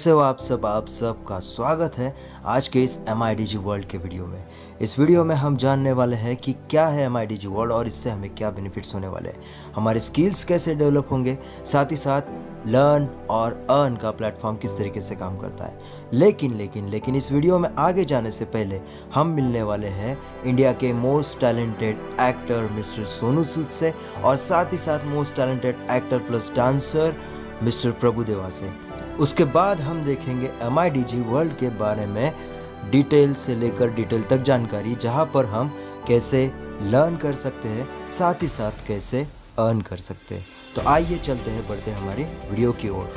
कैसे हो आप सब का स्वागत है आज के इस MIDG वर्ल्ड के वीडियो में। इस वीडियो में हम जानने वाले हैं कि क्या है MIDG वर्ल्ड और इससे हमें क्या बेनिफिट्स होने वाले हैं, हमारे स्किल्स कैसे डेवलप होंगे, साथ ही साथ लर्न और अर्न का प्लेटफॉर्म किस तरीके से काम करता है। लेकिन इस वीडियो में आगे जाने से पहले हम मिलने वाले हैं इंडिया के most talented actor mister Sonu Sood से और साथ ही साथ most talented actor plus dancer mister Prabhudeva से। उसके बाद हम देखेंगे MIDG वर्ल्ड के बारे में डिटेल से लेकर डिटेल तक जानकारी, जहां पर हम कैसे लर्न कर सकते हैं, साथ ही साथ कैसे अर्न कर सकते हैं। तो आइए चलते हैं, बढ़ते हैं हमारी वीडियो की ओर।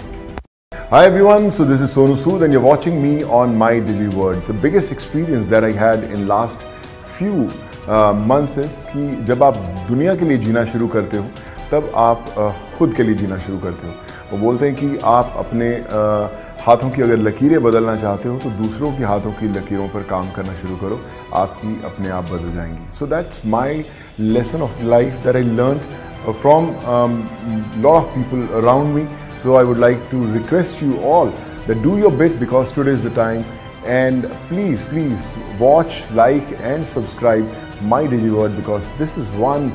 Hi everyone, so this is Sonu Sood and you're watching me on MIDG World. The biggest experience that I had in last few months is कि जब आप दुनिया के लिए जीना शुरू करते हो तब आप खुद के लिए जीना शुरू करते हो। वो बोलते हैं कि आप अपने हाथों की अगर लकीरें बदलना चाहते हो तो दूसरों की हाथों की लकीरों पर काम करना शुरू करो, आपकी अपने आप बदल जाएंगी। So that's my lesson of life that I learned from lot of people around me. So I would like to request you all that do your bit because today is the time, and please watch, like and subscribe MIDG World because this is one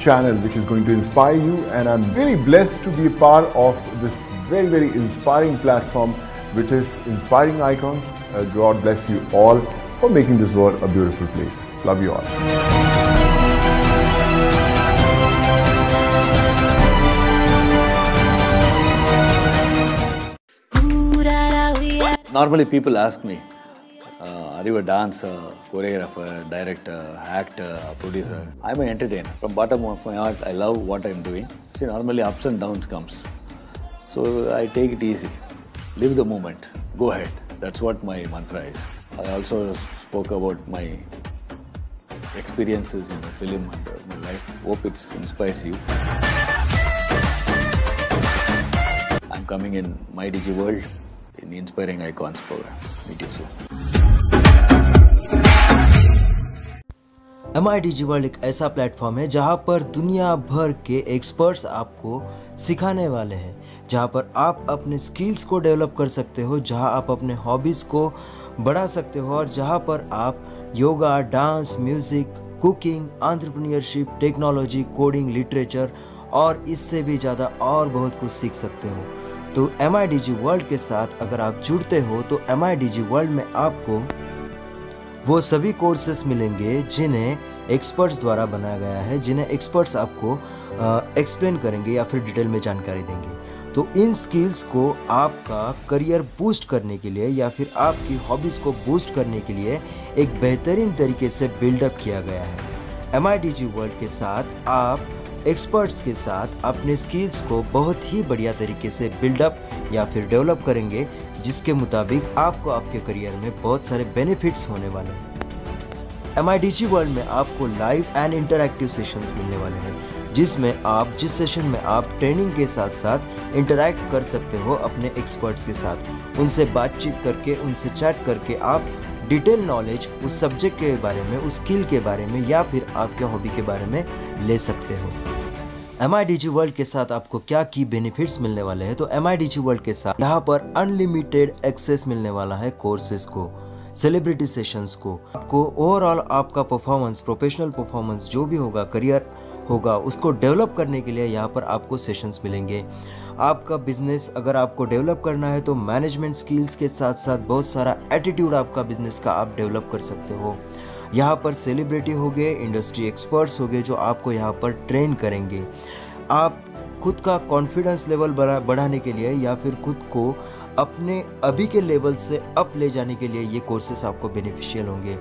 channel which is going to inspire you, and I'm really blessed to be a part of this very inspiring platform which is Inspiring Icons. God bless you all for making this world a beautiful place. Love you all. Normally people ask me, are you a dancer, choreographer, director, actor, producer? I'm an entertainer. From bottom of my heart, I love what I'm doing. See, normally ups and downs comes. So I take it easy. Live the moment. Go ahead. That's what my mantra is. I also spoke about my experiences in the film and my life. Hope it inspires you. I'm coming in MIDG World in Inspiring Icons program. Meet you soon. MIDG world एक ऐसा platform है जहां पर दुनिया भर के experts आपको सिखाने वाले हैं, जहां पर आप अपने स्किल्स को डेवलप कर सकते हो, जहां आप अपने हॉबीज़ को बढ़ा सकते हो और जहां पर आप yoga, dance, music, cooking, entrepreneurship, technology, coding, literature और इससे भी ज़्यादा और बहुत कुछ सीख सकते हो। तो MIDG वर्ल्ड के साथ अगर आप जुड़ते हो तो MIDG वर्ल्ड में आपको वो सभी कोर्सेस मिलेंगे जिन्हें एक्सपर्ट्स द्वारा बनाया गया है, जिन्हें एक्सपर्ट्स आपको एक्सप्लेन करेंगे या फिर डिटेल में जानकारी देंगे। तो इन स्किल्स को आपका करियर बूस्ट करने के लिए या फिर आपकी हॉबीज़ को बूस्ट करने के लिए एक बेहतरीन तरीके से बिल्डअप किया गया है। MIDG वर्ल्ड के साथ आप एक्सपर्ट्स के साथ अपने स्किल्स को बहुत ही बढ़िया तरीके से बिल्डअप या फिर डेवलप करेंगे, जिसके मुताबिक आपको आपके करियर में बहुत सारे बेनिफिट्स होने वाले हैं। MIDG वर्ल्ड में आपको लाइव एंड इंटरैक्टिव सेशंस मिलने वाले हैं, जिसमें आप जिस सेशन में आप ट्रेनिंग के साथ साथ इंटरैक्ट कर सकते हो अपने एक्सपर्ट्स के साथ, उनसे बातचीत करके, उनसे चैट करके आप डिटेल नॉलेज उस सब्जेक्ट के बारे में, उस स्किल के बारे में या फिर आपके हॉबी के बारे में ले सकते हो। MIDG वर्ल्ड के साथ आपको क्या की बेनिफिट्स मिलने वाले हैं, तो MIDG वर्ल्ड के साथ यहाँ पर अनलिमिटेड एक्सेस मिलने वाला है कोर्सेज को, सेलिब्रिटी सेशंस को। आपको ओवरऑल आपका परफॉर्मेंस, प्रोफेशनल परफॉर्मेंस जो भी होगा, करियर होगा, उसको डेवलप करने के लिए यहाँ पर आपको सेशंस मिलेंगे। आपका बिजनेस अगर आपको डेवलप करना है तो मैनेजमेंट स्किल्स के साथ साथ बहुत सारा एटीट्यूड आपका बिजनेस का आप डेवलप कर सकते हो। यहाँ पर सेलिब्रिटी हो गए, इंडस्ट्री एक्सपर्ट्स हो गए जो आपको यहाँ पर ट्रेन करेंगे। आप खुद का कॉन्फिडेंस लेवल बढ़ाने के लिए या फिर खुद को अपने अभी के लेवल से अप ले जाने के लिए ये कोर्सेस आपको बेनिफिशियल होंगे।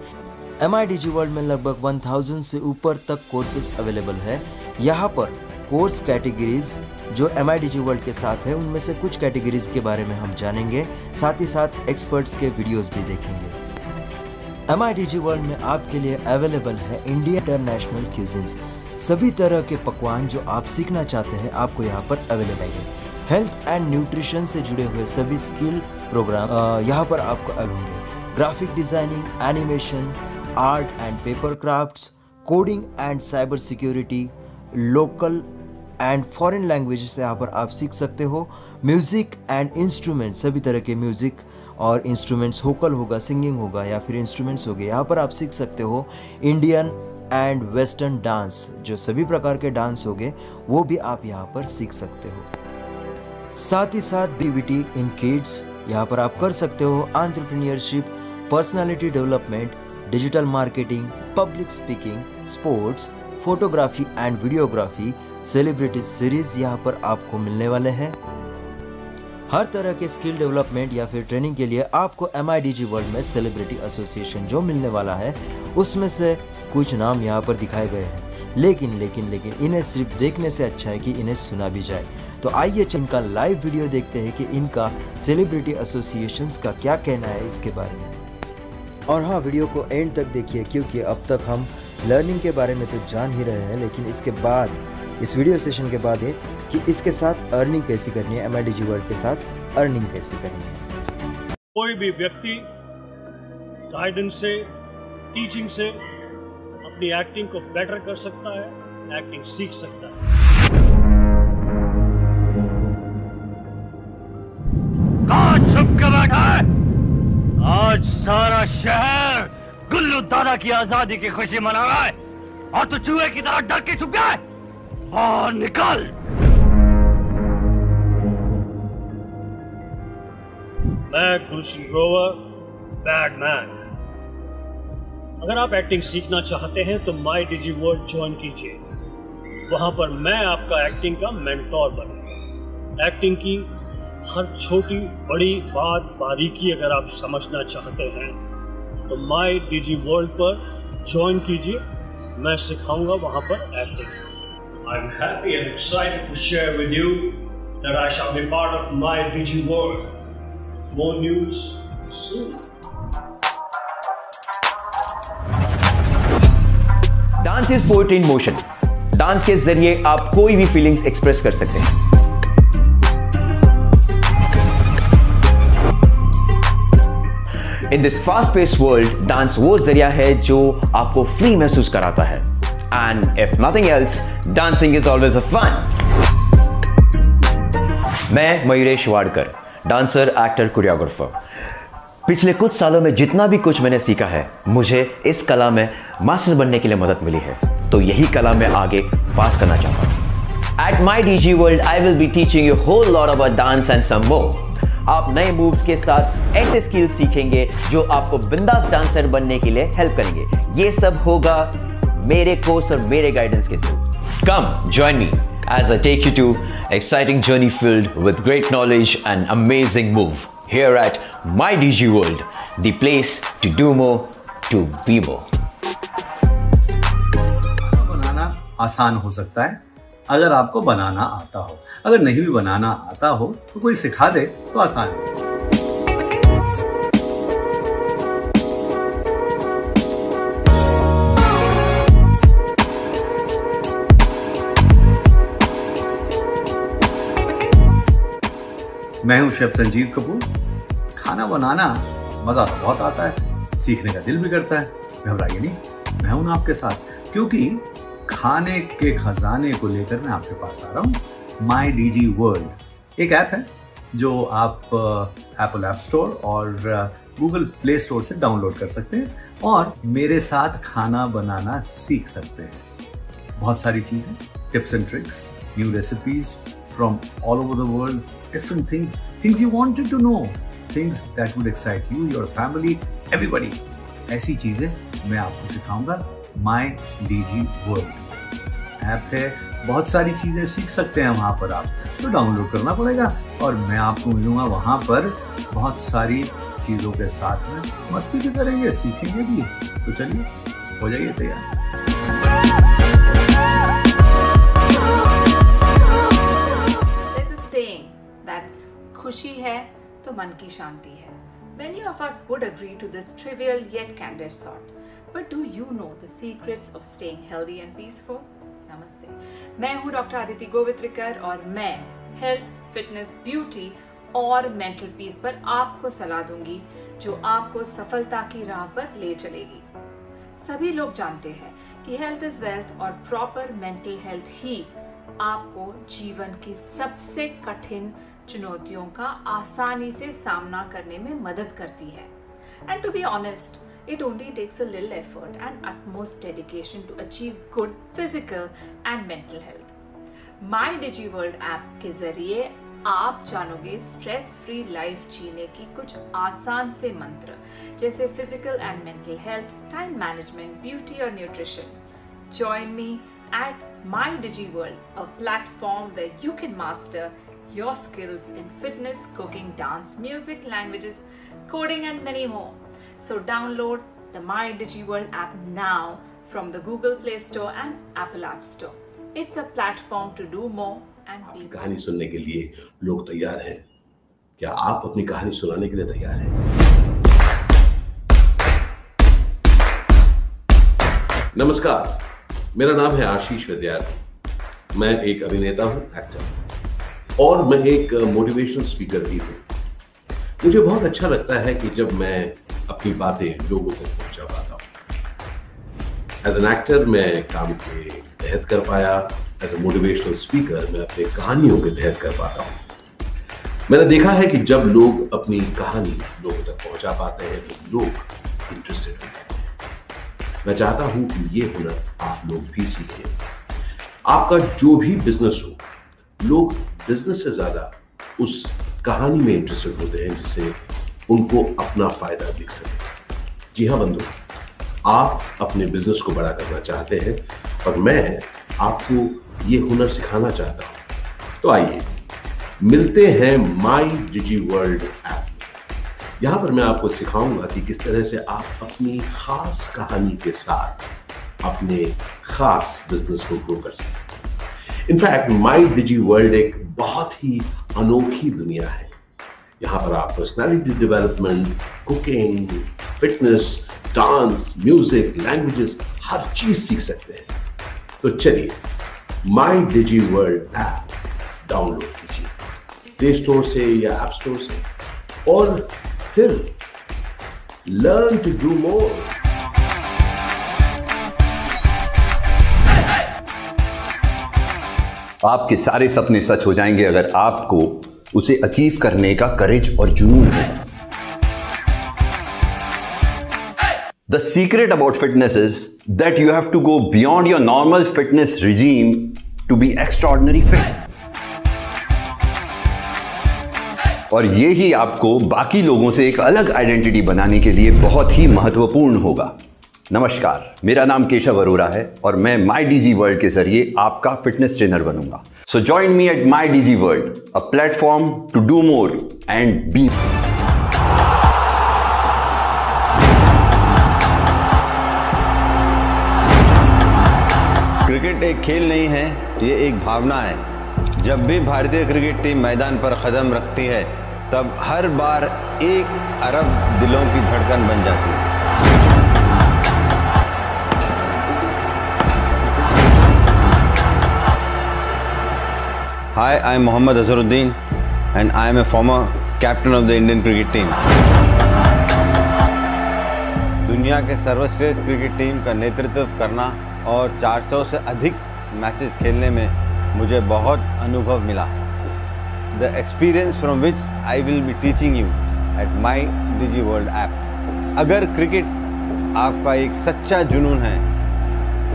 MIDG वर्ल्ड में लगभग 1000 से ऊपर तक कोर्सेस अवेलेबल है। यहाँ पर कोर्स कैटेगरीज जो MIDG वर्ल्ड के साथ है, उनमें से कुछ कैटेगरीज के बारे में हम जानेंगे, साथ ही साथ एक्सपर्ट्स के वीडियोस भी देखेंगे। MIDG वर्ल्ड में आपके लिए अवेलेबल है इंडिया इंटरनेशनल क्यूजिन्स, सभी तरह के पकवान जो आप सीखना चाहते हैं आपको यहाँ पर अवेलेबल है। हेल्थ एंड न्यूट्रिशन से जुड़े हुए सभी स्किल प्रोग्राम यहाँ पर आपको अवेलेबल होंगे। Graphic designing, animation, art and paper crafts, coding and cyber security, local and foreign languages यहाँ पर आप सीख सकते हो। म्यूज़िक एंड इंस्ट्रूमेंट, सभी तरह के म्यूज़िक और इंस्ट्रूमेंट्स, वोकल होगा, सिंगिंग होगा या फिर इंस्ट्रूमेंट्स हो गए। यहाँ पर आप सीख सकते हो इंडियन एंड वेस्टर्न डांस, जो सभी प्रकार के डांस हो गए वो भी आप यहाँ पर सीख सकते हो। साथ ही साथ एक्टिविटी इन किड्स, यहाँ पर आप कर सकते हो entrepreneurship, personality development, digital marketing, public speaking, sports, photography and videography, celebrity series यहाँ पर आपको मिलने वाले हैं। हर तरह के स्किल डेवलपमेंट या फिर ट्रेनिंग के लिए आपको MIDG वर्ल्ड में सेलिब्रिटी एसोसिएशन जो मिलने वाला है, उसमें से कुछ नाम यहाँ पर दिखाए गए हैं। लेकिन इन्हें सिर्फ देखने से अच्छा है कि इन्हें सुना भी जाए। तो आइए इनका लाइव वीडियो देखते हैं कि इनका सेलिब्रिटी एसोसिएशंस का क्या कहना है इसके बारे में। और हाँ, वीडियो को एंड तक देखिए, क्योंकि अब तक हम लर्निंग के बारे में तो जान ही रहे हैं, लेकिन इसके बाद, इस वीडियो सेशन के बाद है कि इसके साथ अर्निंग कैसी करनी है, MIDG वर्ल्ड के साथ अर्निंग कैसी करनी है। कोई भी व्यक्ति गाइडेंस से, टीचिंग से अपनी एक्टिंग को बेटर कर सकता है, एक्टिंग सीख सकता है। कहाँ छुप के बैठा है? आज सारा शहर गुल्लू दादा की आजादी की खुशी मना रहा है और तू चूहे की तरह डर के छुप गया है। बाहर निकल। मैं गुलशन ग्रोवर, बैडमैन। अगर आप एक्टिंग सीखना चाहते हैं तो MIDG वर्ल्ड ज्वाइन कीजिए। वहां पर मैं आपका एक्टिंग का मेंटोर बनूंगा। एक्टिंग की हर छोटी बड़ी बात, बारीकी अगर आप समझना चाहते हैं तो MIDG वर्ल्ड पर ज्वाइन कीजिए। मैं सिखाऊंगा वहां पर acting. I'm happy and excited to share with you that I shall be part of MIDG world. More news soon. Dance is poetry in motion. Dance के जरिए आप कोई भी फीलिंग्स एक्सप्रेस कर सकते हैं। In this fast paced world, dance वो जरिया है जो आपको फ्री महसूस कराता है। And if nothing else, dancing is always a fun. मैं Mayuresh Wadkar, dancer, actor, choreographer. पिछले कुछ सालों में जितना भी कुछ मैंने सीखा है, मुझे इस कला में मास्टर बनने के लिए मदद मिली है, तो यही कला मैं आगे पास करना चाहता हूँ। At MIDG World, I will be teaching you a whole lot about dance and some more. आप नए मूव्स के साथ ऐसे स्किल्स सीखेंगे जो आपको बिंदास डांसर बनने के लिए हेल्प करेंगे। ये सब होगा मेरे कोर्स और मेरे गाइडेंस के through. Come join me as I take you to exciting journey filled with great knowledge and amazing move here at MIDG World, the place to do more, to be more. बनाना आसान हो सकता है अगर आपको बनाना आता हो। अगर नहीं भी बनाना आता हो तो कोई सिखा दे तो आसान है। मैं हूं शेफ संजीव कपूर। खाना बनाना मजा तो बहुत आता है, सीखने का दिल भी करता है। घबराइए नहीं, मैं हूं ना आपके साथ, क्योंकि खाने के खजाने को लेकर मैं आपके पास आ रहा हूं। MIDG वर्ल्ड एक ऐप है जो आप एप्पल ऐप स्टोर और गूगल प्ले स्टोर से डाउनलोड कर सकते हैं और मेरे साथ खाना बनाना सीख सकते हैं। बहुत सारी चीजें, tips and tricks, new recipes from all over the world, different things you wanted to know, things that would excite you, your family, everybody. ऐसी चीजें मैं आपको सिखाऊंगा। MIDG वर्ल्ड ऐप है, बहुत सारी चीजें सीख सकते हैं वहां पर आप, तो डाउनलोड करना पड़ेगा और मैं आपको मिलूंगा वहां पर बहुत सारी चीजों के साथ में। मस्ती भी करेंगे, सीखेंगे भी। तो चलिए, हो जाइए तैयार। खुशी है तो मन की शांति है। Many of us would agree to this trivial yet candid thought. But do you know the secrets of staying healthy and peaceful? नमस्ते, मैं हूँ डॉक्टर आदिति गोवित्रिकर और मैं हेल्थ, फिटनेस, ब्यूटी और मेंटल पीस पर आपको सलाह दूंगी जो आपको सफलता की राह पर ले चलेगी। सभी लोग जानते हैं कि हेल्थ इज वेल्थ और प्रॉपर मेंटल हेल्थ ही आपको जीवन की सबसे कठिन चुनौतियों का आसानी से सामना करने में मदद करती है। And to be honest, it only takes a little effort and utmost dedication to achieve good physical and mental health. My DigiWorld app के जरिए आप जानोगे स्ट्रेस फ्री लाइफ जीने की कुछ आसान से मंत्र, जैसे physical and mental health, time management, beauty और nutrition. Join me at My DigiWorld, a platform where you can master your skills in fitness, cooking, dance, music, languages, coding and many more. So download the My DigiWorld app now from the Google Play Store and Apple App Store. It's a platform to do more and be more. कहानी सुनने के लिए लोग तैयार हैं। क्या आप अपनी कहानी सुनाने के लिए तैयार हैं? नमस्कार, मेरा नाम है आशीष विद्यार्थी। मैं एक अभिनेता हूं, एक्टर, और मैं एक मोटिवेशनल स्पीकर भी हूं। मुझे बहुत अच्छा लगता है कि जब मैं अपनी बातें लोगों तक पहुंचा पाता हूं। एज एन एक्टर मैं काम के तहत कर पाया, एज ए मोटिवेशनल स्पीकर मैं अपने कहानियों के तहत कर पाता हूं। मैंने देखा है कि जब लोग अपनी कहानी लोगों तक पहुंचा पाते हैं तो लोग इंटरेस्टेड होते हैं। मैं चाहता हूं कि ये हुनर आप लोग भी सीखें। आपका जो भी बिजनेस हो, लोग बिजनेस से ज्यादा उस कहानी में इंटरेस्टेड होते हैं जिससे उनको अपना फायदा दिख सके। जी हाँ बंधु, आप अपने बिजनेस को बड़ा करना चाहते हैं और मैं आपको ये हुनर सिखाना चाहता हूं। तो आइए मिलते हैं माई डिजीवर्ल्ड ऐप। यहां पर मैं आपको सिखाऊंगा कि किस तरह से आप अपनी खास कहानी के साथ अपने खास बिजनेस को ग्रो कर सकते। इनफैक्ट माई डिजीवर्ल्ड एक बहुत ही अनोखी दुनिया है। यहाँ पर आप personality development, cooking, fitness, dance, music, languages, हर चीज सीख सकते हैं। तो चलिए माई डिजीवर्ल्ड ऐप डाउनलोड कीजिए प्ले स्टोर से या ऐप स्टोर से, और फिर लर्न टू डू मोर। आपके सारे सपने सच हो जाएंगे अगर आपको उसे अचीव करने का करेज और जुनून है। The secret about fitness is that you have to go beyond your normal fitness regime to be extraordinary fit. और ये ही आपको बाकी लोगों से एक अलग आइडेंटिटी बनाने के लिए बहुत ही महत्वपूर्ण होगा। नमस्कार, मेरा नाम केशव अरोरा है और मैं माई डीजी वर्ल्ड के जरिए आपका फिटनेस ट्रेनर बनूंगा। So join me at my DG world, a platform to do more and be. Cricket एक खेल नहीं है, ये एक भावना है। जब भी भारतीय क्रिकेट टीम मैदान पर कदम रखती है तब हर बार 1 अरब दिलों की धड़कन बन जाती है। Hi, I am Mohammad Azharuddin and I am a former captain of the Indian cricket team. दुनिया के सर्वश्रेष्ठ क्रिकेट टीम का नेतृत्व करना और 400 से अधिक मैचेस खेलने में मुझे बहुत अनुभव मिला। The experience from which I will be teaching you at My DigiWorld app. अगर क्रिकेट आपका एक सच्चा जुनून है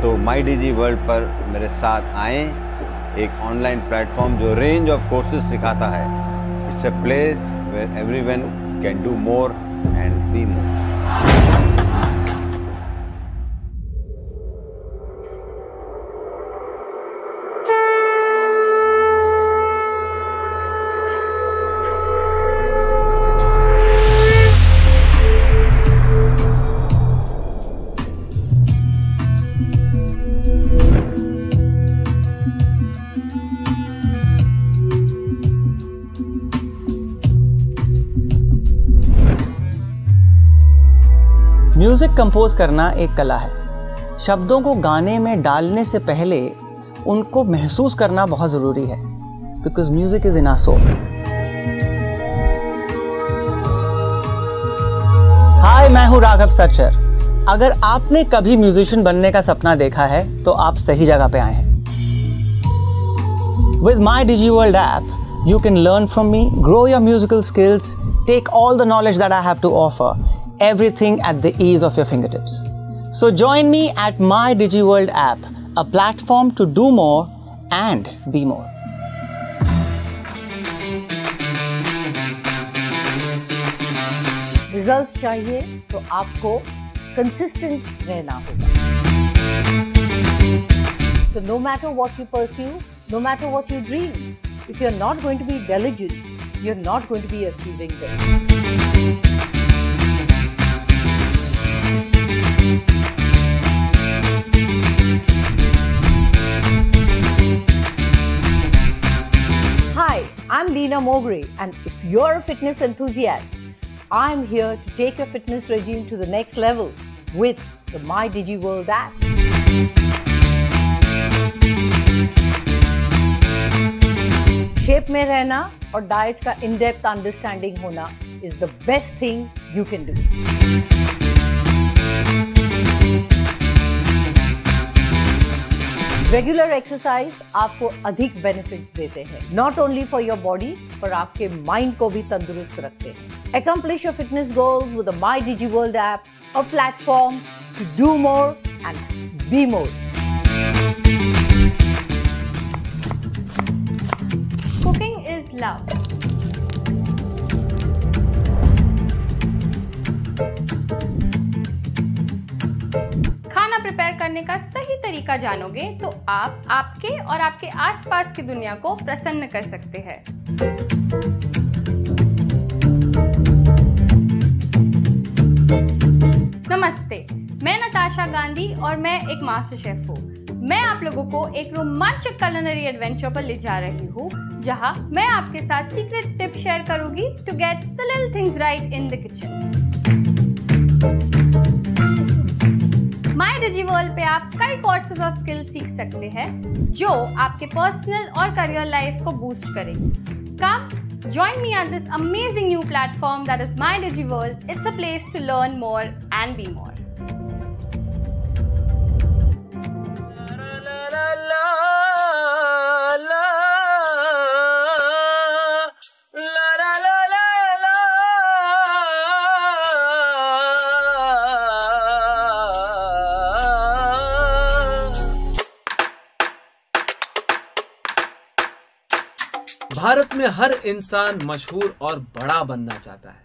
तो My DigiWorld पर मेरे साथ आएं, एक ऑनलाइन प्लेटफॉर्म जो रेंज ऑफ कोर्सेज सिखाता है। It's a place where everyone can do more and be more. Music compose करना एक कला है। शब्दों को गाने में डालने से पहले उनको महसूस करना बहुत ज़रूरी है, because music is in our soul. Hi, मैं हूँ राघव सचर। अगर आपने कभी म्यूजिशियन बनने का सपना देखा है तो आप सही जगह पे आए हैं। With my DigiWorld app You can learn from me, grow your musical skills, take all the knowledge that I have to offer, everything at the ease of your fingertips. So join me at My DigiWorld app, a platform to do more and be more. Results चाहिए तो आपको consistent रहना होगा. So no matter what you pursue, no matter what you dream, if you're not going to be diligent, you're not going to be achieving this. Hi, I'm Leena Mogre, and if you're a fitness enthusiast, I'm here to take your fitness regime to the next level with the My DigiWorld app. Shape में रहना और diet का in depth understanding होना is the best thing you can do. Regular exercise आपको अधिक benefits देते हैं, not only for your body पर आपके माइंड को भी तंदुरुस्त रखते हैं. Accomplish your fitness goals with the My DigiWorld app, a platform to do more and be more. Cooking is love. खाना प्रिपेयर करने का सही तरीका जानोगे तो आप आपके और आपके आसपास की दुनिया को प्रसन्न कर सकते हैं. नमस्ते, मैं नताशा गांधी और मैं एक मास्टर शेफ हूँ. मैं आप लोगों को एक रोमांचक कुलिनरी एडवेंचर पर ले जा रही हूँ, जहाँ मैं आपके साथ सीक्रेट टिप शेयर करूंगी to get the little things right in the kitchen. My DigiWorld पे आप कई कोर्सेज और स्किल्स सीख सकते हैं जो आपके पर्सनल और करियर लाइफ को बूस्ट करेंगे. कम join me on this amazing new platform that is My DigiWorld. It's a place to learn more and be more. Bharat में हर इंसान मशहूर और बड़ा बनना चाहता है.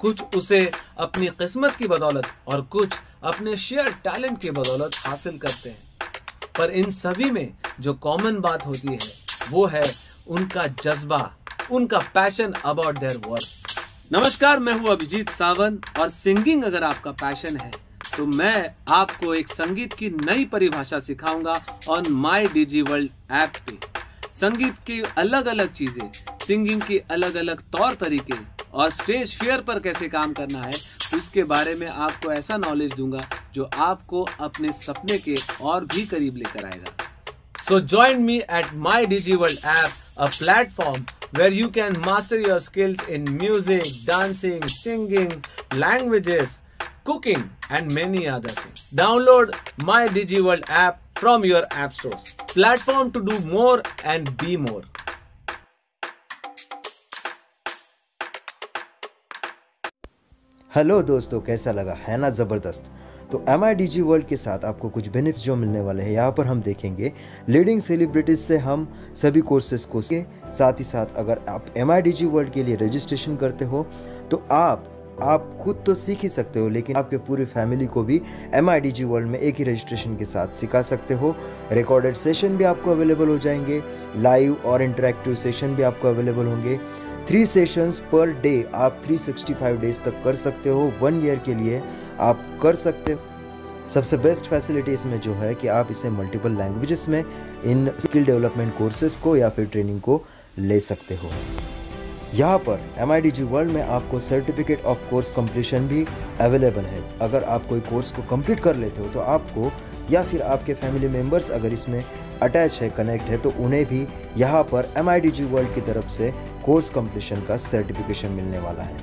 कुछ उसे अपनी किस्मत की बदौलत और कुछ अपने शेयर टैलेंट की बदौलत हासिल करते हैं. पर इन सभी में जो कॉमन बात होती है वो है उनका जज्बा, उनका पैशन अबाउट देयर वर्क. नमस्कार, मैं हूँ अभिजीत सावंत और सिंगिंग अगर आपका पैशन है तो मैं आपको एक संगीत की नई परिभाषा सिखाऊंगा ऑन माय डिजीवर्ल्ड ऐप पे. संगीत की अलग अलग चीजें, सिंगिंग के अलग अलग तौर तरीके और स्टेज फियर पर कैसे काम करना है, उसके बारे में आपको ऐसा नॉलेज दूंगा जो आपको अपने सपने के और भी करीब लेकर आएगा. So join me at my DigiWorld app, a platform where you can master your skills in music, dancing, singing, languages, cooking and many other things. Download My DigiWorld app from your app stores. Platform to do more and be more. Hello दोस्तों, कैसा लगा? है ना ज़बरदस्त. तो My DigiWorld के साथ आपको कुछ बेनिफिट्स जो मिलने वाले हैं यहाँ पर हम देखेंगे. लीडिंग सेलिब्रिटीज से हम सभी कोर्सेज को साथ ही साथ अगर आप My DigiWorld के लिए रजिस्ट्रेशन करते हो तो आप खुद तो सीख ही सकते हो, लेकिन आपके पूरी फैमिली को भी My DigiWorld में एक ही रजिस्ट्रेशन के साथ सिखा सकते हो. रिकॉर्डेड सेशन भी आपको अवेलेबल हो जाएंगे, लाइव और इंटरेक्टिव सेशन भी आपको अवेलेबल होंगे. 3 सेशंस पर डे आप 365 डेज तक कर सकते हो. 1 ईयर के लिए आप कर सकते हो. सबसे बेस्ट फैसिलिटी इसमें जो है कि आप इसे मल्टीपल लैंग्वेजेस में इन स्किल डेवलपमेंट कोर्सेज को या फिर ट्रेनिंग को ले सकते हो. यहाँ पर My DigiWorld में आपको सर्टिफिकेट ऑफ कोर्स कंप्लीशन भी अवेलेबल है. अगर आप कोई कोर्स को कंप्लीट कर लेते हो तो आपको या फिर आपके फैमिली मेम्बर्स अगर इसमें अटैच है, कनेक्ट है, तो उन्हें भी यहाँ पर My DigiWorld की तरफ से कोर्स कंप्लीशन का सर्टिफिकेशन मिलने वाला है.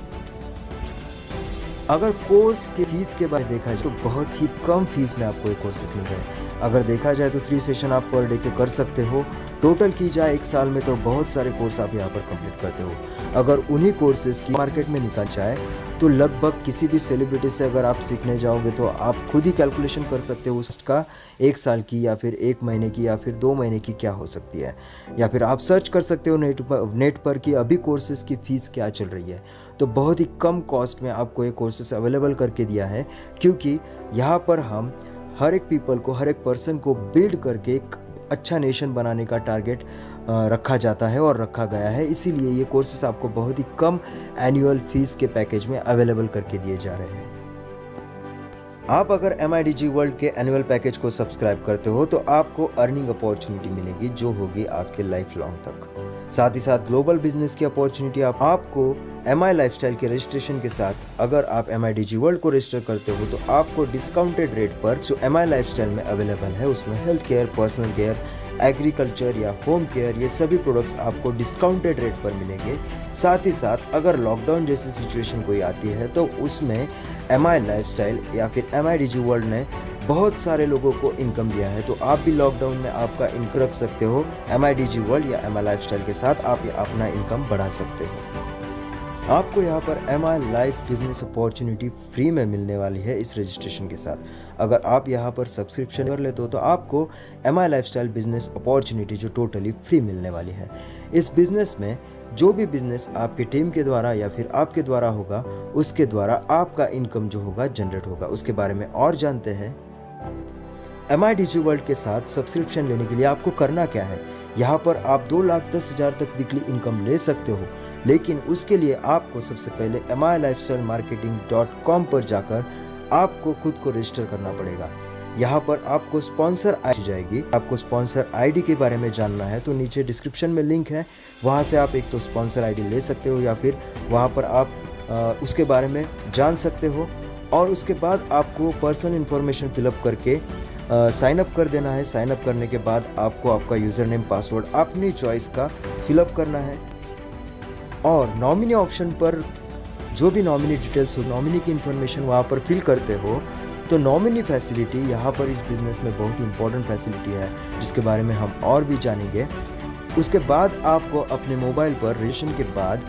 अगर कोर्स के फीस के बारे में देखा जाए तो बहुत ही कम फीस में आपको ये कोर्सेज मिल रहे हैं. अगर देखा जाए तो 3 सेशन आप पर डे के कर सकते हो टोटल की जाए एक साल में तो बहुत सारे कोर्स आप यहाँ पर कंप्लीट करते हो। अगर उन्हीं कोर्सेज की मार्केट में निकल जाए तो लगभग किसी भी सेलिब्रिटी से अगर आप सीखने जाओगे तो आप खुद ही कैलकुलेशन कर सकते हो उसका एक साल की या फिर एक महीने की या फिर 2 महीने की क्या हो सकती है, या फिर आप सर्च कर सकते हो नेट पर कि अभी कोर्सेज की फ़ीस क्या चल रही है। तो बहुत ही कम कॉस्ट में आपको ये कोर्सेज अवेलेबल करके दिया है, क्योंकि यहाँ पर हम हर एक पीपल को, हर एक पर्सन को बिल्ड करके एक अच्छा नेशन बनाने का टारगेट रखा जाता है और रखा गया है। इसीलिए ये कोर्सेज आपको बहुत ही कम एनुअल फीस के पैकेज में अवेलेबल करके दिए जा रहे हैं। आप अगर MIDG वर्ल्ड के एनुअल पैकेज को सब्सक्राइब करते हो तो आपको अर्निंग अपॉर्चुनिटी मिलेगी जो होगी आपके लाइफ लॉन्ग तक। साथ ही साथ ग्लोबल बिजनेस की अपॉर्चुनिटी आपको MI लाइफस्टाइल के रजिस्ट्रेशन के साथ अगर आप MIDG वर्ल्ड को रजिस्टर करते हो तो आपको डिस्काउंटेड रेट पर जो MI लाइफस्टाइल में अवेलेबल है उसमें health care, personal care, agriculture या होम केयर, ये सभी प्रोडक्ट्स आपको डिस्काउंटेड रेट पर मिलेंगे। साथ ही साथ अगर लॉकडाउन जैसी सिचुएशन कोई आती है तो उसमें MI लाइफस्टाइल या फिर MIDG वर्ल्ड ने बहुत सारे लोगों को इनकम दिया है, तो आप भी लॉकडाउन में आपका इनकम रख सकते हो। MIDG वर्ल्ड या MI लाइफस्टाइल के साथ आप अपना इनकम बढ़ा सकते हो। आपको यहाँ पर MI life business opportunity free में मिलने वाली है इस रजिस्ट्रेशन के साथ। अगर आप यहाँ पर सब्सक्रिप्शन कर लेते हो तो आपको MI लाइफस्टाइल बिजनेस अपॉर्चुनिटी जो टोटली फ्री मिलने वाली है। इस बिजनेस में जो भी बिजनेस आपकी टीम के द्वारा या फिर आपके द्वारा होगा उसके द्वारा आपका इनकम जो होगा जनरेट होगा। उसके बारे में और जानते हैं। MIDG वर्ल्ड के साथ सब्सक्रिप्शन लेने के लिए आपको करना क्या है। यहाँ पर आप 2,10,000 तक वीकली इनकम ले सकते हो, लेकिन उसके लिए आपको सबसे पहले MILifestylemarketing.com पर जाकर आपको खुद को रजिस्टर करना पड़ेगा। यहाँ पर आपको स्पॉन्सर आईडी जाएगी। आपको स्पॉन्सर आईडी के बारे में जानना है तो नीचे डिस्क्रिप्शन में लिंक है, वहाँ से आप एक तो स्पॉन्सर आईडी ले सकते हो या फिर वहाँ पर आप उसके बारे में जान सकते हो। और उसके बाद आपको पर्सनल इन्फॉर्मेशन फिलअप करके साइन अप कर देना है। साइन अप करने के बाद आपको आपका यूज़र नेम पासवर्ड अपनी चॉइस का फिलअप करना है और नॉमिनी ऑप्शन पर जो भी नॉमिनी डिटेल्स हो, नॉमिनी की इन्फॉर्मेशन वहाँ पर फिल करते हो तो नॉमिनी फैसिलिटी यहाँ पर इस बिज़नेस में बहुत ही इंपॉर्टेंट फैसिलिटी है जिसके बारे में हम और भी जानेंगे। उसके बाद आपको अपने मोबाइल पर रजिस्ट्रेशन के बाद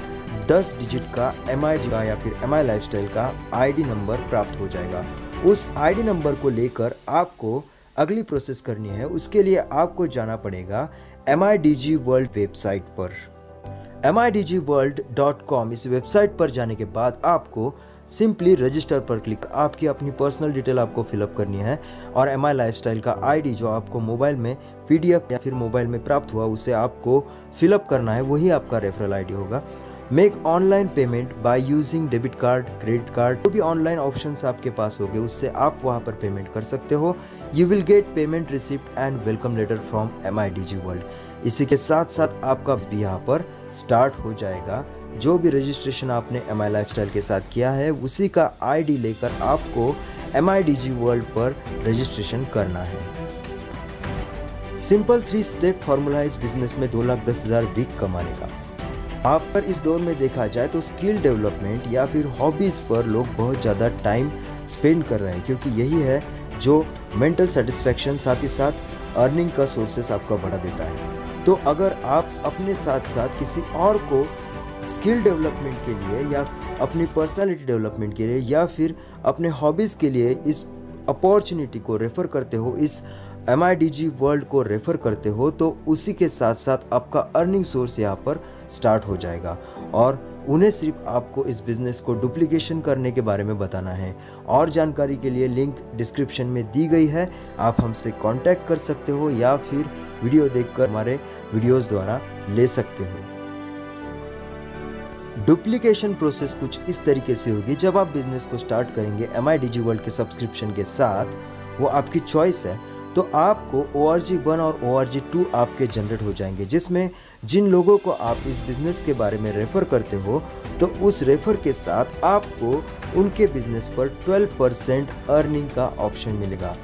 10 डिजिट का MID का या फिर MI लाइफस्टाइल का ID नंबर प्राप्त हो जाएगा। उस ID नंबर को लेकर आपको अगली प्रोसेस करनी है। उसके लिए आपको जाना पड़ेगा MIDG वर्ल्ड वेबसाइट पर। MIDGworld.com इस वेबसाइट पर जाने के बाद आपको सिंपली रजिस्टर पर क्लिक, आपकी अपनी पर्सनल डिटेल आपको फिलअप करनी है और MI लाइफस्टाइल का ID जो आपको मोबाइल में PDF या फिर मोबाइल में प्राप्त हुआ उसे आपको फिलअप करना है, वही आपका रेफरल ID होगा। Make online payment by using debit card, credit card, जो भी ऑनलाइन ऑप्शंस आपके पास होंगे उससे आप वहां पर पेमेंट कर सकते हो। You will get payment receipt and welcome letter from MIDG world. इसी के साथ साथ आपका भी यहाँ पर स्टार्ट हो जाएगा। जो भी रजिस्ट्रेशन आपने MI लाइफस्टाइल के साथ किया है उसी का ID लेकर आपको MIDG वर्ल्ड पर रजिस्ट्रेशन करना है। सिंपल 3 स्टेप फॉर्मूला इस बिजनेस में 2,10,000 वीक कमाने का। आप पर इस दौर में देखा जाए तो स्किल डेवलपमेंट या फिर हॉबीज़ पर लोग बहुत ज़्यादा टाइम स्पेंड कर रहे हैं, क्योंकि यही है जो मेंटल सेटिस्फैक्शन साथ ही साथ अर्निंग का सोर्सेस आपका बढ़ा देता है। तो अगर आप अपने साथ साथ किसी और को स्किल डेवलपमेंट के लिए या अपनी पर्सनालिटी डेवलपमेंट के लिए या फिर अपने हॉबीज़ के लिए इस अपॉर्चुनिटी को रेफ़र करते हो, इस MIDG वर्ल्ड को रेफ़र करते हो, तो उसी के साथ साथ आपका अर्निंग सोर्स यहाँ पर स्टार्ट हो जाएगा। और उन्हें सिर्फ आपको इस बिज़नेस को डुप्लीकेशन करने के बारे में बताना है। और जानकारी के लिए लिंक डिस्क्रिप्शन में दी गई है, आप हमसे कांटेक्ट कर सकते हो या फिर वीडियो देखकर हमारे वीडियोस द्वारा ले सकते हो। डुप्लीकेशन प्रोसेस कुछ इस तरीके से होगी। जब आप बिजनेस को स्टार्ट करेंगे MIDG वर्ल्ड के सब्सक्रिप्शन के साथ, वो आपकी चॉइस है, तो आपको ORG1 और ORG2 आपके जनरेट हो जाएंगे, जिसमें जिन लोगों को आप इस बिज़नेस के बारे में रेफ़र करते हो तो उस रेफ़र के साथ आपको उनके बिज़नेस पर 12% अर्निंग का ऑप्शन मिलेगा।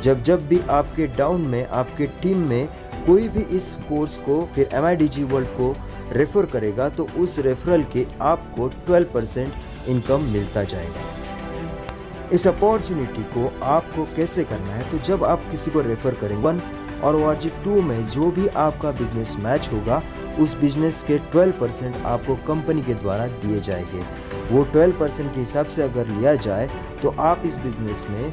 जब भी आपके डाउन में आपके टीम में कोई भी इस कोर्स को फिर MIDG वर्ल्ड को रेफ़र करेगा तो उस रेफरल के आपको 12% इनकम मिलता जाएगा। इस अपॉर्चुनिटी को आपको कैसे करना है, तो जब आप किसी को रेफ़र करेंगे और ORG2 में जो भी आपका बिजनेस मैच होगा उस बिजनेस के 12% आपको कंपनी के द्वारा दिए जाएंगे। वो 12% के हिसाब से अगर लिया जाए तो आप इस बिजनेस में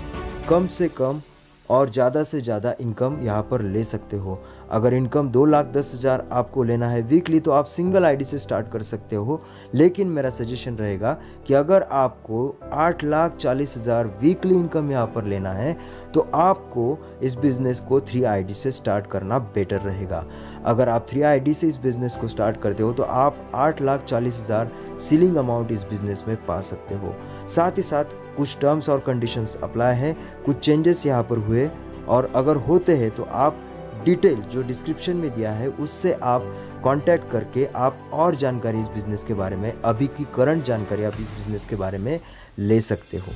कम से कम और ज़्यादा से ज़्यादा इनकम यहाँ पर ले सकते हो। अगर इनकम 2,10,000 आपको लेना है वीकली तो आप सिंगल आईडी से स्टार्ट कर सकते हो, लेकिन मेरा सजेशन रहेगा कि अगर आपको 8,40,000 वीकली इनकम यहाँ पर लेना है तो आपको इस बिज़नेस को 3 आईडी से स्टार्ट करना बेटर रहेगा। अगर आप 3 आईडी से इस बिज़नेस को स्टार्ट करते हो तो आप 8,40,000 सीलिंग अमाउंट इस बिज़नेस में पा सकते हो। साथ ही साथ कुछ टर्म्स और कंडीशंस अप्लाई हैं, कुछ चेंजेस यहाँ पर हुए और अगर होते हैं तो आप डिटेल जो डिस्क्रिप्शन में दिया है उससे आप कांटेक्ट करके आप और जानकारी इस बिज़नेस के बारे में, अभी की करंट जानकारी आप इस बिज़नेस के बारे में ले सकते हो।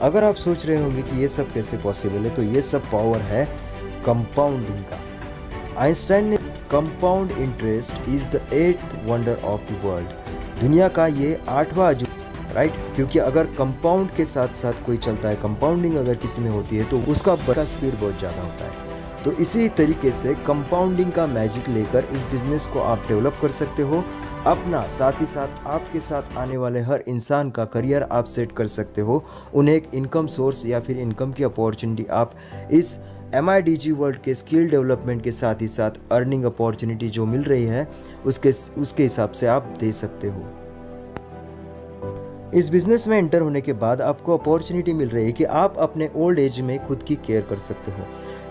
अगर आप सोच रहे होंगे कि ये सब कैसे पॉसिबल है, तो ये सब पावर है कंपाउंडिंग का। आइंस्टाइन ने compound interest is the 8th wonder of the world, दुनिया का ये 8वां अजूबा, राइट? क्योंकि अगर कंपाउंड के साथ साथ कोई चलता है, कंपाउंडिंग अगर किसी में होती है तो उसका बड़ा स्पीड बहुत ज़्यादा होता है। तो इसी तरीके से कंपाउंडिंग का मैजिक लेकर इस बिज़नेस को आप डेवलप कर सकते हो अपना, साथ ही साथ आपके साथ आने वाले हर इंसान का करियर आप सेट कर सकते हो, उन्हें एक इनकम सोर्स या फिर इनकम की अपॉर्चुनिटी आप इस MIDG वर्ल्ड के स्किल डेवलपमेंट के साथ ही साथ अर्निंग अपॉर्चुनिटी जो मिल रही है उसके हिसाब से आप दे सकते हो। इस बिज़नेस में एंटर होने के बाद आपको अपॉर्चुनिटी मिल रही है कि आप अपने ओल्ड एज में खुद की केयर कर सकते हो,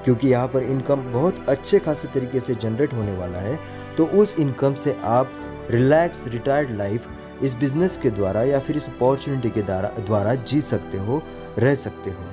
क्योंकि यहाँ पर इनकम बहुत अच्छे खासे तरीके से जनरेट होने वाला है। तो उस इनकम से आप रिलैक्स रिटायर्ड लाइफ इस बिज़नेस के द्वारा या फिर इस अपॉर्चुनिटी के द्वारा जी सकते हो, रह सकते हो।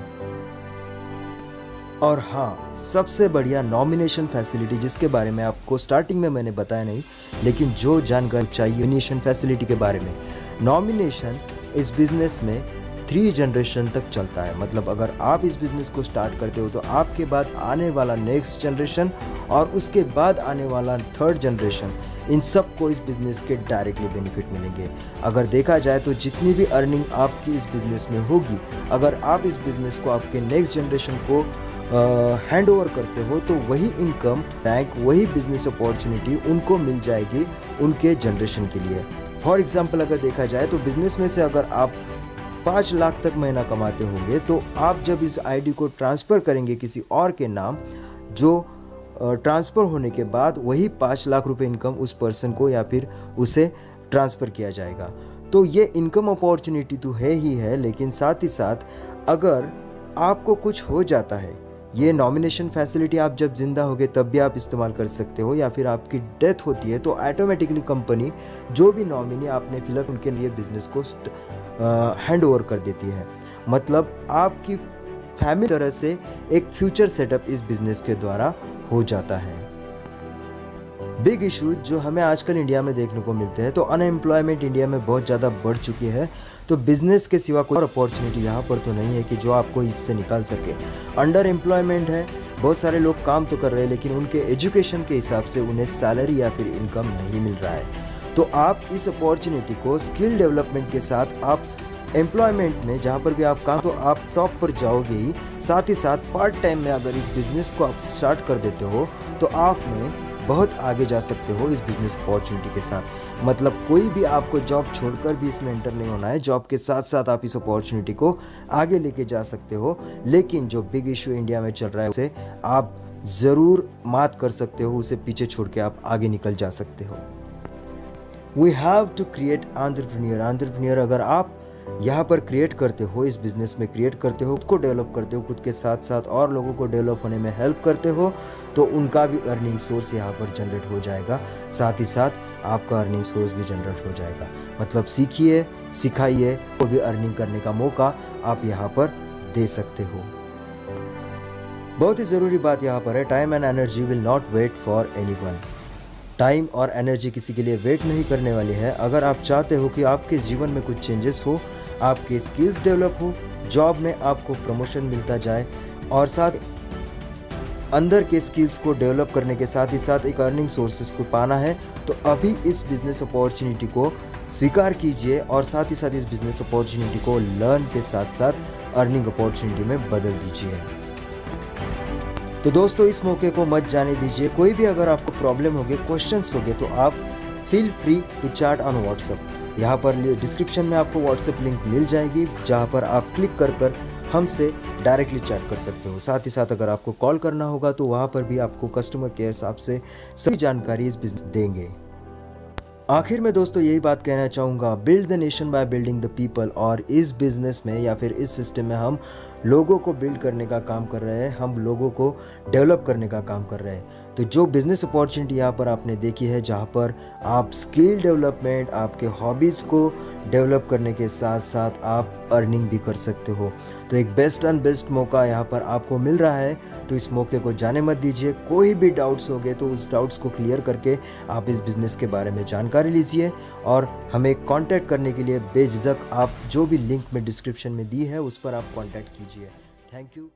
और हाँ, सबसे बढ़िया नॉमिनेशन फैसिलिटी जिसके बारे में आपको स्टार्टिंग में मैंने बताया नहीं, लेकिन जो जानकारी चाहिए नॉमिनेशन फैसिलिटी के बारे में। नॉमिनेशन इस बिज़नेस में 3 जनरेशन तक चलता है, मतलब अगर आप इस बिज़नेस को स्टार्ट करते हो तो आपके बाद आने वाला नेक्स्ट जनरेशन और उसके बाद आने वाला 3rd जनरेशन, इन सब को इस बिज़नेस के डायरेक्टली बेनिफिट मिलेंगे। अगर देखा जाए तो जितनी भी अर्निंग आपकी इस बिज़नेस में होगी, अगर आप इस बिज़नेस को आपके नेक्स्ट जनरेशन को हैंड ओवर करते हो तो वही इनकम बैंक, वही बिज़नेस अपॉर्चुनिटी उनको मिल जाएगी उनके जनरेशन के लिए। फॉर एग्जाम्पल अगर देखा जाए तो बिज़नेस में से अगर आप 5 लाख तक महीना कमाते होंगे तो आप जब इस आईडी को ट्रांसफ़र करेंगे किसी और के नाम, जो ट्रांसफ़र होने के बाद वही 5 लाख रुपए इनकम उस पर्सन को या फिर उसे ट्रांसफ़र किया जाएगा। तो ये इनकम अपॉर्चुनिटी तो है ही है, लेकिन साथ ही साथ अगर आपको कुछ हो जाता है, ये नॉमिनेशन फैसिलिटी आप जब जिंदा होगे तब भी आप इस्तेमाल कर सकते हो, या फिर आपकी डेथ होती है तो ऑटोमेटिकली कंपनी जो भी नॉमिनी आपने फिलअप उनके लिए बिजनेस को हैंड ओवर कर देती है। मतलब आपकी फैमिली तरह से एक फ्यूचर सेटअप इस बिजनेस के द्वारा हो जाता है। बिग इशू जो हमें आजकल इंडिया में देखने को मिलते हैं, तो अनएम्प्लॉयमेंट इंडिया में बहुत ज़्यादा बढ़ चुकी है। तो बिजनेस के सिवा कोई और अपॉर्चुनिटी यहाँ पर तो नहीं है कि जो आपको इससे निकाल सके। अंडर एम्प्लॉयमेंट है, बहुत सारे लोग काम तो कर रहे हैं लेकिन उनके एजुकेशन के हिसाब से उन्हें सैलरी या फिर इनकम नहीं मिल रहा है। तो आप इस अपॉर्चुनिटी को स्किल डेवलपमेंट के साथ आप एम्प्लॉयमेंट में जहाँ पर भी आप काम, तो आप टॉप पर जाओगे ही। साथ ही साथ पार्ट टाइम में अगर इस बिज़नेस को आप स्टार्ट कर देते हो तो आप में बहुत आगे जा सकते हो इस बिज़नेस अपॉर्चुनिटी के साथ। मतलब कोई भी आपको जॉब छोड़कर भी इसमें एंटर नहीं होना है, जॉब के साथ साथ आप इस अपॉर्चुनिटी को आगे लेके जा सकते हो। लेकिन जो बिग इशू इंडिया में चल रहा है उसे आप ज़रूर मात कर सकते हो, उसे पीछे छोड़ के आप आगे निकल जा सकते हो। We have to create entrepreneur अगर आप यहाँ पर क्रिएट करते हो, इस बिज़नेस में क्रिएट करते हो, खुद को डेवलप करते हो, खुद के साथ साथ और लोगों को डेवलप होने में हेल्प करते हो, तो उनका भी अर्निंग सोर्स यहाँ पर जनरेट हो जाएगा। साथ ही साथ आपका अर्निंग सोर्स भी जनरेट हो जाएगा। मतलब सीखिए, सिखाइए, को भी अर्निंग करने का मौका आप यहाँ पर दे सकते हो। बहुत ही ज़रूरी बात यहाँ पर है, time and energy will not wait for anyone. Time और एनर्जी किसी के लिए वेट नहीं करने वाली है। अगर आप चाहते हो कि आपके जीवन में कुछ चेंजेस हो, आपके स्किल्स डेवलप हो, जॉब में आपको प्रमोशन मिलता जाए और साथ अंदर के स्किल्स को डेवलप करने के साथ ही साथ एक अर्निंग सोर्सेज को पाना है, तो अभी इस बिज़नेस अपॉर्चुनिटी को स्वीकार कीजिए और साथ ही साथ इस बिज़नेस अपॉर्चुनिटी को लर्न के साथ साथ अर्निंग अपॉर्चुनिटी में बदल दीजिए। तो दोस्तों इस मौके को मत जाने दीजिए। कोई भी अगर आपको प्रॉब्लम होगी, क्वेश्चंस होंगे, तो आप feel free to chat on WhatsApp. यहाँ पर डिस्क्रिप्शन में आपको व्हाट्सएप लिंक मिल जाएगी, जहाँ पर आप क्लिक कर हमसे डायरेक्टली चैट कर सकते हो। साथ ही साथ अगर आपको कॉल करना होगा तो वहाँ पर भी आपको कस्टमर केयर आपसे सभी जानकारी इस बिजनेस देंगे। आखिर में दोस्तों यही बात कहना चाहूँगा, build the nation by building the people. और इस बिज़नेस में या फिर इस सिस्टम में हम लोगों को बिल्ड करने का काम कर रहे हैं, हम लोगों को डेवलप करने का काम कर रहे हैं। तो जो बिज़नेस अपॉर्चुनिटी यहाँ पर आपने देखी है, जहाँ पर आप स्किल डेवलपमेंट, आपके हॉबीज़ को डेवलप करने के साथ साथ आप अर्निंग भी कर सकते हो, तो एक बेस्ट एंड बेस्ट मौका यहाँ पर आपको मिल रहा है। तो इस मौके को जाने मत दीजिए। कोई भी डाउट्स हो गए तो उस डाउट्स को क्लियर करके आप इस बिज़नेस के बारे में जानकारी लीजिए और हमें कांटेक्ट करने के लिए बेझिझक आप जो भी लिंक में डिस्क्रिप्शन में दी है उस पर आप कांटेक्ट कीजिए। Thank you.